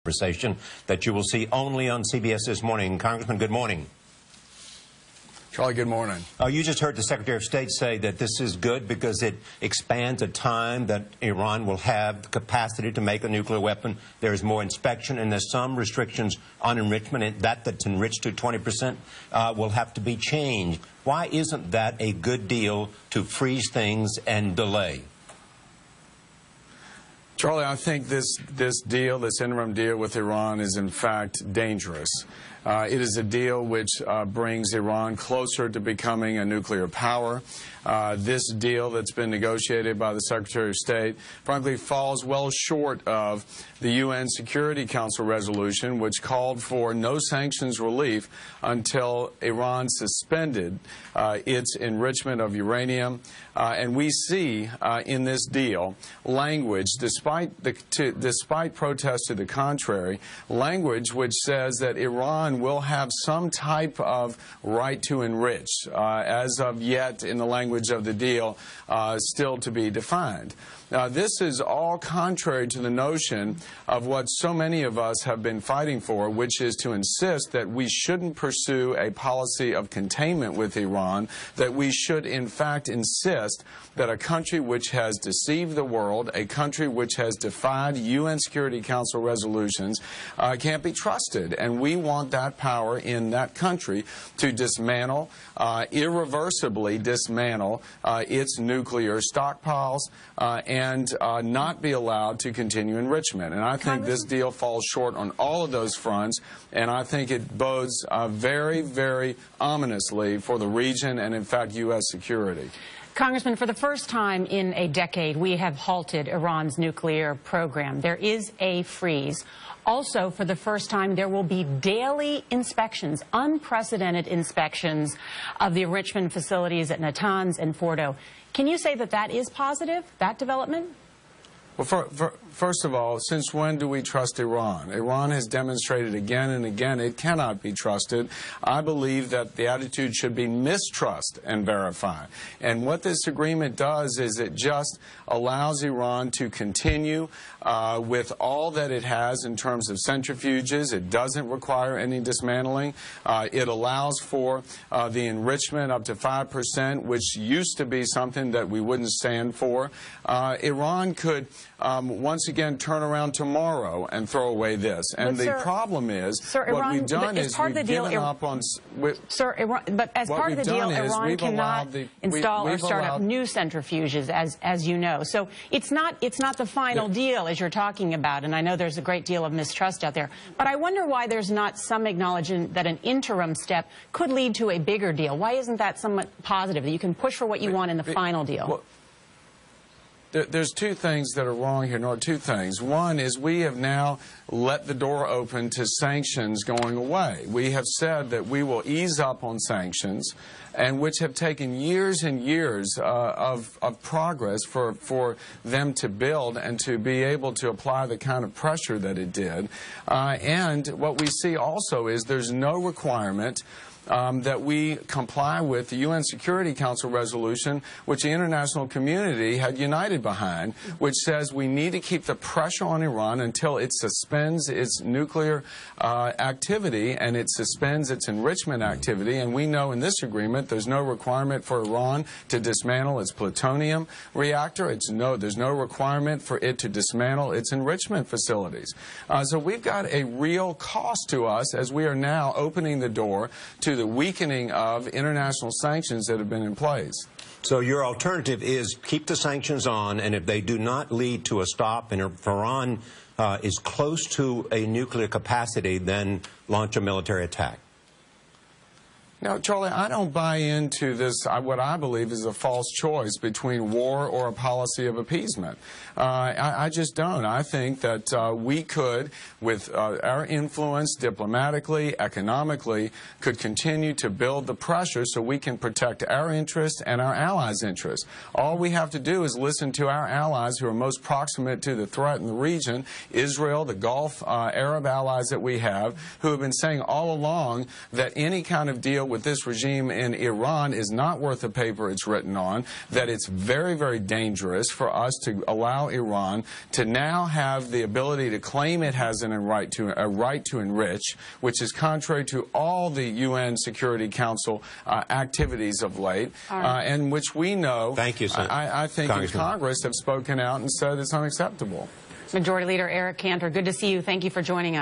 conversation that you will see only on CBS This Morning. Congressman, good morning. Charlie, good morning. You just heard the Secretary of State say that this is good because it expands a time that Iran will have the capacity to make a nuclear weapon. There is more inspection, and there's some restrictions on enrichment, and that's enriched to 20% will have to be changed. Why isn't that a good deal to freeze things and delay? Charlie, I think this interim deal with Iran is in fact dangerous. It is a deal which brings Iran closer to becoming a nuclear power. This deal that's been negotiated by the Secretary of State, frankly, falls well short of the UN Security Council resolution, which called for no sanctions relief until Iran suspended its enrichment of uranium. And we see in this deal language, despite protests to the contrary, language which says that Iran will have some type of right to enrich, as of yet in the language of the deal, still to be defined. Now, this is all contrary to the notion of what so many of us have been fighting for, which is to insist that we shouldn't pursue a policy of containment with Iran, that we should, in fact, insist that a country which has deceived the world, a country which has defied UN Security Council resolutions, can't be trusted. And we want that power in that country to dismantle, irreversibly dismantle its nuclear stockpiles, and not be allowed to continue enrichment. And I think this deal falls short on all of those fronts, and I think it bodes very, very ominously for the region and, in fact, U.S. security. Congressman, for the first time in a decade, we have halted Iran's nuclear program. There is a freeze. Also, for the first time, there will be daily inspections, unprecedented inspections of the enrichment facilities at Natanz and Fordo. Can you say that that is positive, that development? Well, first of all, since when do we trust Iran? Iran has demonstrated again and again it cannot be trusted. I believe that the attitude should be mistrust and verify. And what this agreement does is it just allows Iran to continue with all that it has in terms of centrifuges. It doesn't require any dismantling. It allows for the enrichment up to 5%, which used to be something that we wouldn't stand for. Iran could once again turn around tomorrow and throw away this. And the problem is, what we've done is we've given up on... But as part of the deal, Iran cannot install or start up new centrifuges, as you know. So it's not the final deal, as you're talking about, and I know there's a great deal of mistrust out there. But I wonder why there's not some acknowledgement that an interim step could lead to a bigger deal. Why isn't that somewhat positive, that you can push for what you want in the final deal? Well, there's two things that are wrong here, two things. One is we have now let the door open to sanctions going away. We have said that we will ease up on sanctions, and which have taken years and years of progress for them to build and to be able to apply the kind of pressure that it did. And what we see also is there's no requirement that we comply with the UN Security Council resolution, which the international community had united behind, which says we need to keep the pressure on Iran until it suspends its nuclear activity and it suspends its enrichment activity. And we know in this agreement there's no requirement for Iran to dismantle its plutonium reactor. There's no requirement for it to dismantle its enrichment facilities. So we've got a real cost to us as we are now opening the door to the weakening of international sanctions that have been in place. So your alternative is keep the sanctions on, and if they do not lead to a stop and if Iran is close to a nuclear capacity, then launch a military attack. Now, Charlie, I don't buy into this, what I believe is a false choice between war or a policy of appeasement. I just don't. I think that we could, with our influence diplomatically, economically, could continue to build the pressure so we can protect our interests and our allies' interests. All we have to do is listen to our allies who are most proximate to the threat in the region, Israel, the Gulf Arab allies that we have, who have been saying all along that any kind of deal with this regime in Iran is not worth the paper it's written on, that it's very, very dangerous for us to allow Iran to now have the ability to claim it has a right to enrich, which is contrary to all the UN Security Council activities of late, and which we know, thank you, I think in Congress have spoken out and said it's unacceptable. Majority Leader Eric Cantor, good to see you. Thank you for joining us.